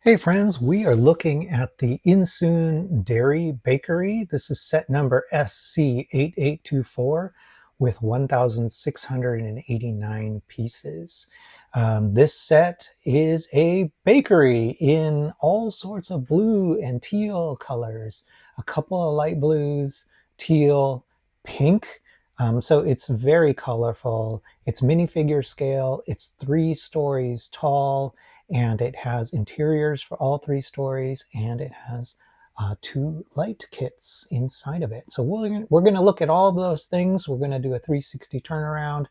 Hey friends, we are looking at the Insoon Dairy Bakery. This is set number SC8824 with 1,689 pieces. This set is a bakery in all sorts of blue and teal colors, a couple of light blues, teal, pink. So it's very colorful. It's minifigure scale. It's 3 stories tall, and it has interiors for all 3 stories, and it has 2 light kits inside of it. So we're going to look at all of those things. We're going to do a 360 turnaround,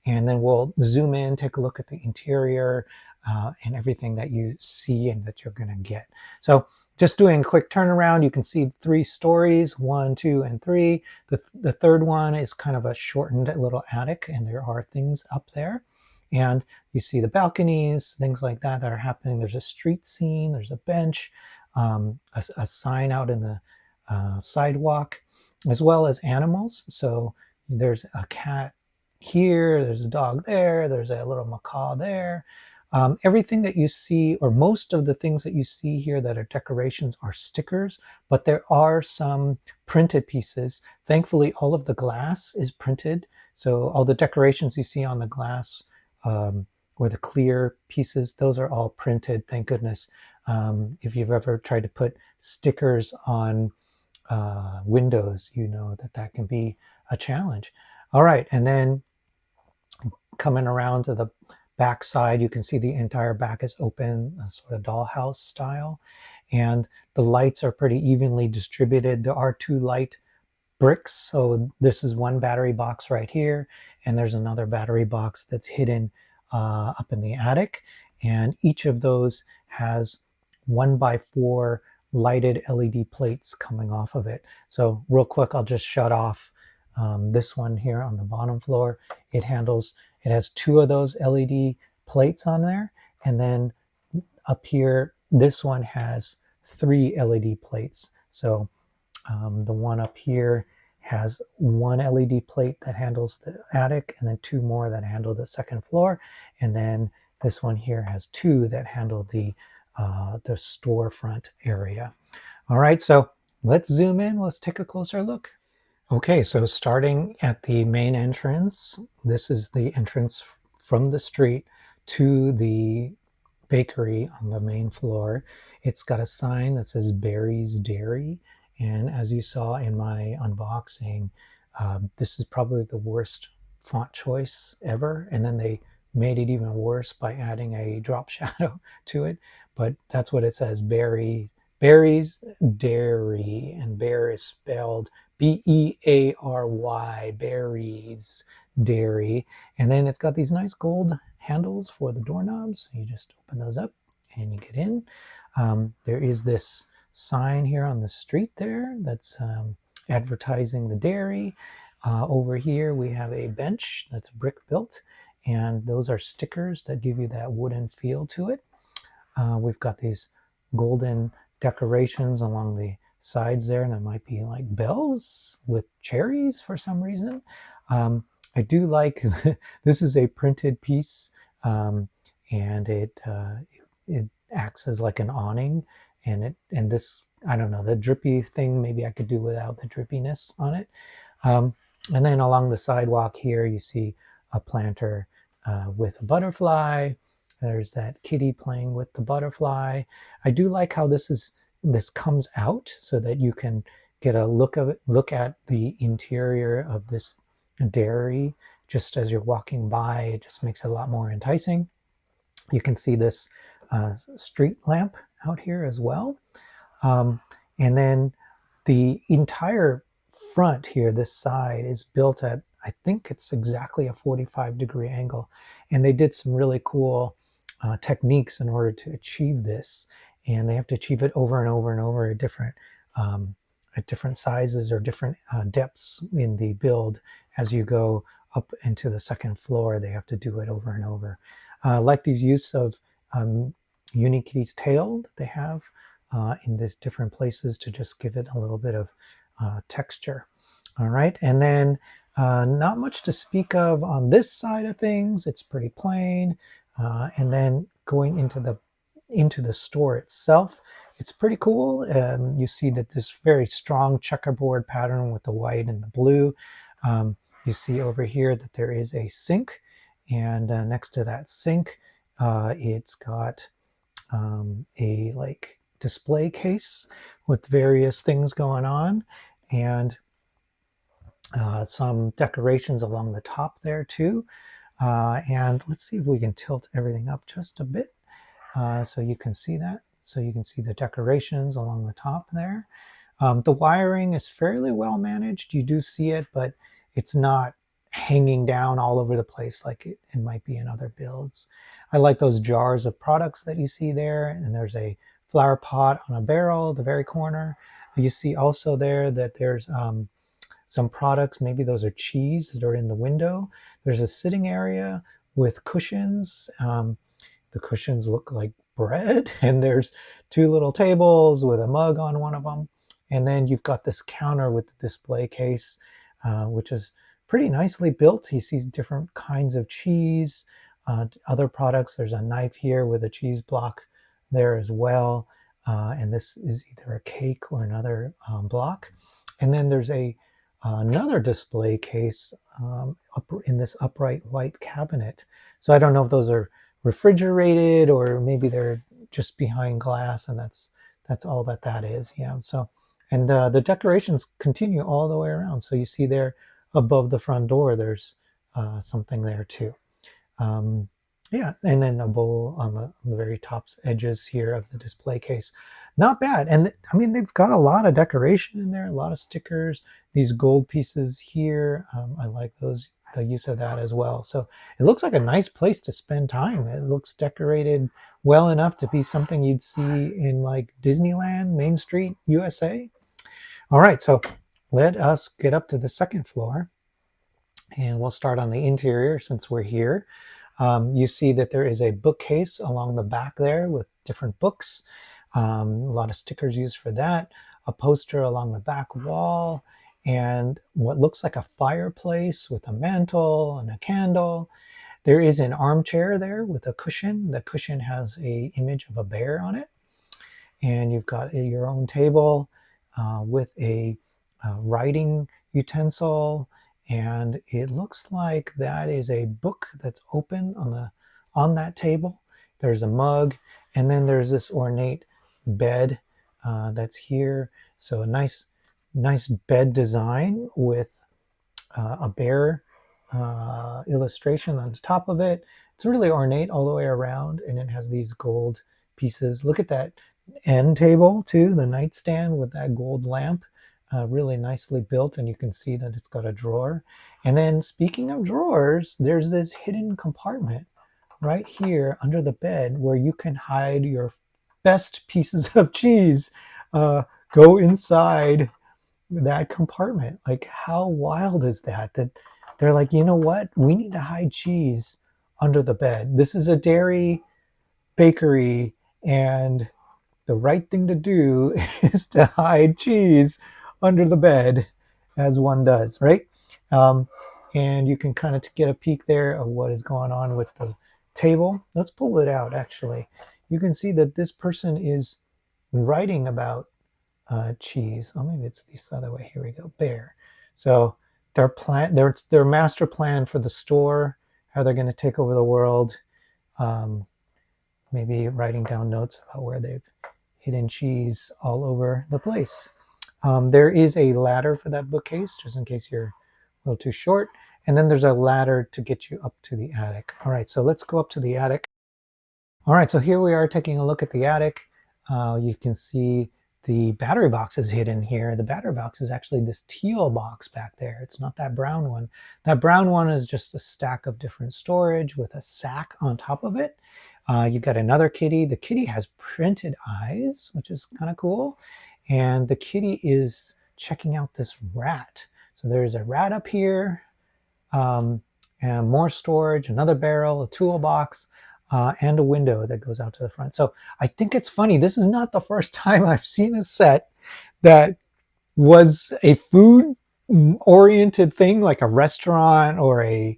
and then we'll zoom in, take a look at the interior and everything that you see and that you're going to get. So just doing a quick turnaround, you can see 3 stories, 1, 2, and 3. The third one is kind of a shortened little attic, and there are things up there. And you see the balconies, things like that are happening. There's a street scene, there's a bench, a sign out in the sidewalk, as well as animals. So there's a cat here, there's a dog there, there's a little macaw there. Everything that you see, or most of the things that you see here that are decorations, are stickers, but there are some printed pieces. Thankfully, all of the glass is printed. So all the decorations you see on the glass, or the clear pieces, those are all printed, thank goodness. If you've ever tried to put stickers on windows, you know that that can be a challenge. All right, and then coming around to the back side, you can see the entire back is open, a sort of dollhouse style, and the lights are pretty evenly distributed. There are 2 light bricks, so this is one battery box right here, and there's another battery box that's hidden up in the attic, and each of those has 1x4 lighted LED plates coming off of it. So real quick, I'll just shut off this one here on the bottom floor. It has 2 of those LED plates on there, and then up here this one has 3 LED plates. So the one up here has 1 LED plate that handles the attic, and then 2 more that handle the second floor, and then this one here has 2 that handle the storefront area. All right, so let's zoom in. Let's take a closer look. Okay, so starting at the main entrance, this is the entrance from the street to the bakery on the main floor. It's got a sign that says Barry's Dairy. And as you saw in my unboxing, this is probably the worst font choice ever. And then they made it even worse by adding a drop shadow to it. But that's what it says, Barry's Dairy. And bear is spelled B-E-A-R-Y, Barry's Dairy. And then it's got these nice gold handles for the doorknobs. So you just open those up and you get in. There is this sign here on the street there that's advertising the dairy. Over here we have a bench that's brick built, and those are stickers that give you that wooden feel to it. We've got these golden decorations along the sides there, and there might be like bells with cherries for some reason. I do like this is a printed piece, and it acts as like an awning, and this, I don't know, the drippy thing, maybe I could do without the drippiness on it. And then along the sidewalk here you see a planter with a butterfly. There's that kitty playing with the butterfly. I do like how this comes out so that you can get a look at the interior of this dairy just as you're walking by. It just makes it a lot more enticing. You can see this street lamp out here as well. And then the entire front here, this side, is built at, I think it's exactly a 45-degree angle. And they did some really cool techniques in order to achieve this. And they have to achieve it over and over and over at different sizes or different depths in the build. As you go up into the second floor, they have to do it over and over. Like these use of Unikitty's tail that they have in these different places to just give it a little bit of texture. All right, and then not much to speak of on this side of things. It's pretty plain. And then going into the into the store itself. It's pretty cool. You see that this very strong checkerboard pattern with the white and the blue. You see over here that there is a sink, and next to that sink, it's got a like display case with various things going on, and some decorations along the top there too. And let's see if we can tilt everything up just a bit so you can see that. So you can see the decorations along the top there. The wiring is fairly well managed. You do see it, but it's not hanging down all over the place like it might be in other builds. I like those jars of products that you see there, and there's a flower pot on a barrel at the very corner. You see also there that there's some products, maybe those are cheese, that are in the window. There's a sitting area with cushions. The cushions look like bread, and there's two little tables with a mug on one of them. And then you've got this counter with the display case, which is pretty nicely built. You see different kinds of cheese, other products. There's a knife here with a cheese block there as well. And this is either a cake or another block. And then there's another display case in this upright white cabinet. So I don't know if those are refrigerated or maybe they're just behind glass, and that's all that is. Yeah. So, and the decorations continue all the way around. So you see there above the front door, there's something there too. Yeah, and then a bowl on the very top edges here of the display case. Not bad. And I mean, they've got a lot of decoration in there, a lot of stickers, these gold pieces here. I like the use of that as well. So it looks like a nice place to spend time. It looks decorated well enough to be something you'd see in like Disneyland, Main Street, USA. All right, so let us get up to the second floor, and we'll start on the interior since we're here. You see that there is a bookcase along the back there with different books. A lot of stickers used for that. A poster along the back wall, and what looks like a fireplace with a mantle and a candle. There is an armchair there with a cushion. The cushion has an image of a bear on it. And you've got your own table with a writing utensil. And it looks like that is a book that's open on that table. There's a mug, and then there's this ornate bed that's here. So a nice bed design with a bear illustration on the top of it. It's really ornate all the way around, and it has these gold pieces. Look at that end table too, the nightstand with that gold lamp. Really nicely built, and you can see that it's got a drawer. And then speaking of drawers, there's this hidden compartment right here under the bed where you can hide your best pieces of cheese. Go inside that compartment. Like, how wild is that? That they're like, you know what? We need to hide cheese under the bed. This is a dairy bakery, and the right thing to do is to hide cheese under the bed, as one does, right? And you can kind of get a peek there of what is going on with the table. Let's pull it out, actually. You can see that this person is writing about cheese. Oh, maybe it's this other way. Here we go, bear. So their master plan for the store, how they're going to take over the world. Maybe writing down notes about where they've hidden cheese all over the place. There is a ladder for that bookcase, just in case you're a little too short. And then there's a ladder to get you up to the attic. All right, so let's go up to the attic. All right, so here we are taking a look at the attic. You can see the battery box is hidden here. The battery box is actually this teal box back there. It's not that brown one. That brown one is just a stack of different storage with a sack on top of it. You got another kitty. The kitty has printed eyes, which is kind of cool. And the kitty is checking out this rat. So there's a rat up here, and more storage, another barrel, a toolbox, and a window that goes out to the front. So I think it's funny. This is not the first time I've seen a set that was a food-oriented thing, like a restaurant or in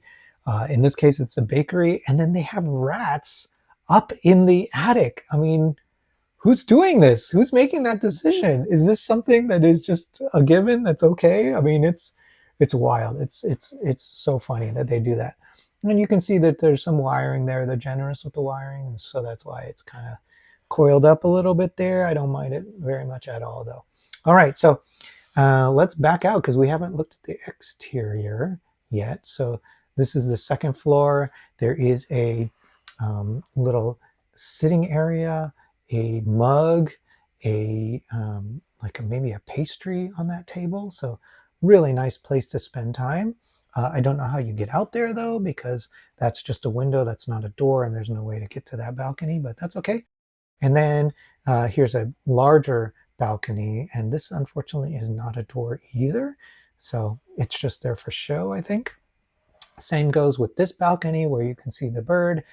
this case, it's a bakery. And then they have rats up in the attic. I mean, who's doing this? Who's making that decision? Is this something that is just a given that's okay? I mean, it's wild. It's so funny that they do that. And you can see that there's some wiring there. They're generous with the wiring, and so that's why it's kind of coiled up a little bit there. I don't mind it very much at all, though. All right, so let's back out because we haven't looked at the exterior yet. So this is the second floor. There is a little sitting area, a mug, maybe a pastry on that table. So really nice place to spend time. I don't know how you get out there though, because that's just a window, that's not a door, and there's no way to get to that balcony, but that's okay. And then here's a larger balcony, and this unfortunately is not a door either. So it's just there for show, I think. Same goes with this balcony where you can see the bird.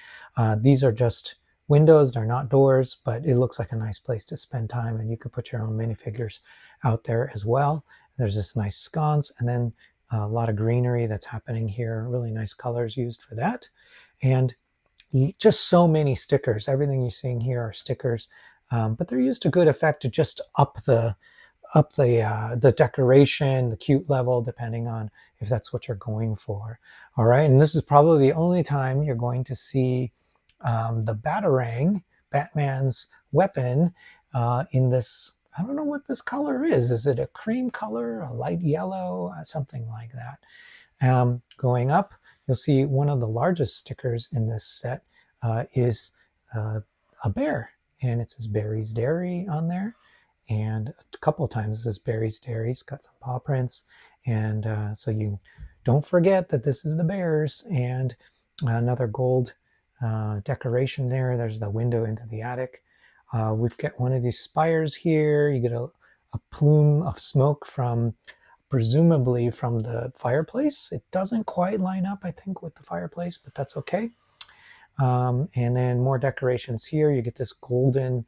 These are just windows, they're not doors, but it looks like a nice place to spend time, and you could put your own minifigures out there as well. There's this nice sconce, and then a lot of greenery that's happening here. Really nice colors used for that. And just so many stickers. Everything you're seeing here are stickers, but they're used to good effect to just up the decoration, the cute level, depending on if that's what you're going for. All right, and this is probably the only time you're going to see the batarang, Batman's weapon, in this. I don't know what this color is. Is it a cream color, a light yellow, something like that? Going up, you'll see one of the largest stickers in this set is a bear, and it says Barry's Dairy on there. And a couple of times it says Barry's Dairy. It's got some paw prints, and so you don't forget that this is the bears. And another gold decoration there. There's the window into the attic. We've got one of these spires here. You get a plume of smoke from, presumably from the fireplace. It doesn't quite line up, I think, with the fireplace, but that's okay. And then more decorations here. You get this golden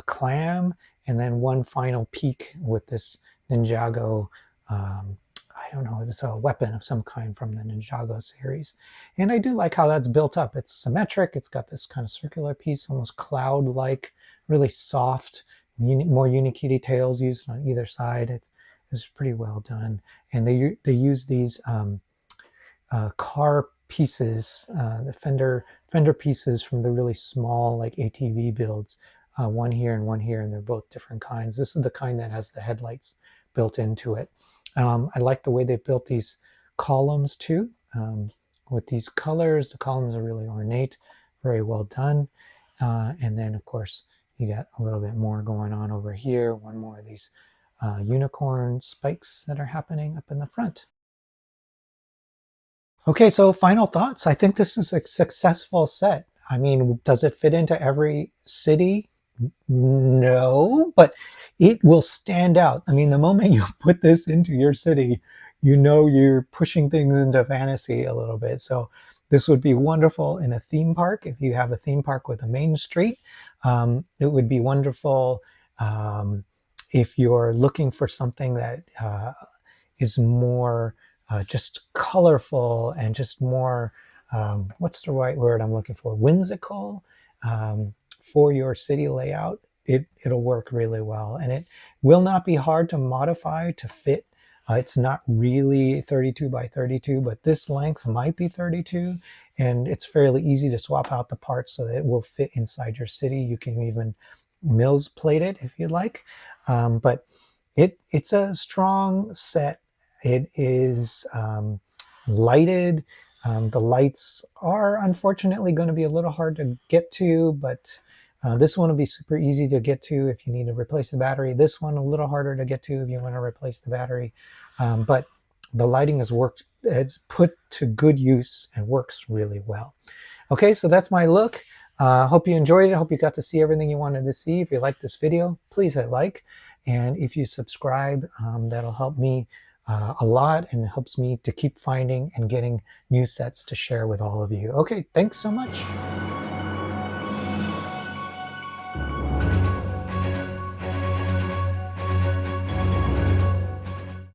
clam, and then one final peek with this Ninjago. I don't know, it's a weapon of some kind from the Ninjago series. And I do like how that's built up. It's symmetric. It's got this kind of circular piece, almost cloud-like, really soft, more unique details used on either side. It's pretty well done. And they use these car pieces, the fender pieces from the really small like ATV builds. One here and one here, and they're both different kinds. This is the kind that has the headlights built into it. I like the way they built these columns too. With these colors, the columns are really ornate, very well done. And then of course, you got a little bit more going on over here. One more of these unicorn spikes that are happening up in the front. Okay, so final thoughts. I think this is a successful set. I mean, does it fit into every city? No, but it will stand out. I mean, the moment you put this into your city, you know you're pushing things into fantasy a little bit. So this would be wonderful in a theme park. If you have a theme park with a main street, it would be wonderful if you're looking for something that is more just colorful and just more, what's the right word I'm looking for? Whimsical. For your city layout, it'll work really well, and it will not be hard to modify to fit. It's not really 32 by 32, but this length might be 32, and it's fairly easy to swap out the parts so that it will fit inside your city. You can even Mills plate it if you like, but it's a strong set. It is lighted. The lights are unfortunately going to be a little hard to get to, but this one will be super easy to get to if you need to replace the battery. This one a little harder to get to if you want to replace the battery. But the lighting has worked. It's put to good use and works really well. Okay, so that's my look. Hope you enjoyed it. Hope you got to see everything you wanted to see. If you liked this video, please hit like. And if you subscribe, that'll help me a lot, and it helps me to keep finding and getting new sets to share with all of you. Okay, thanks so much.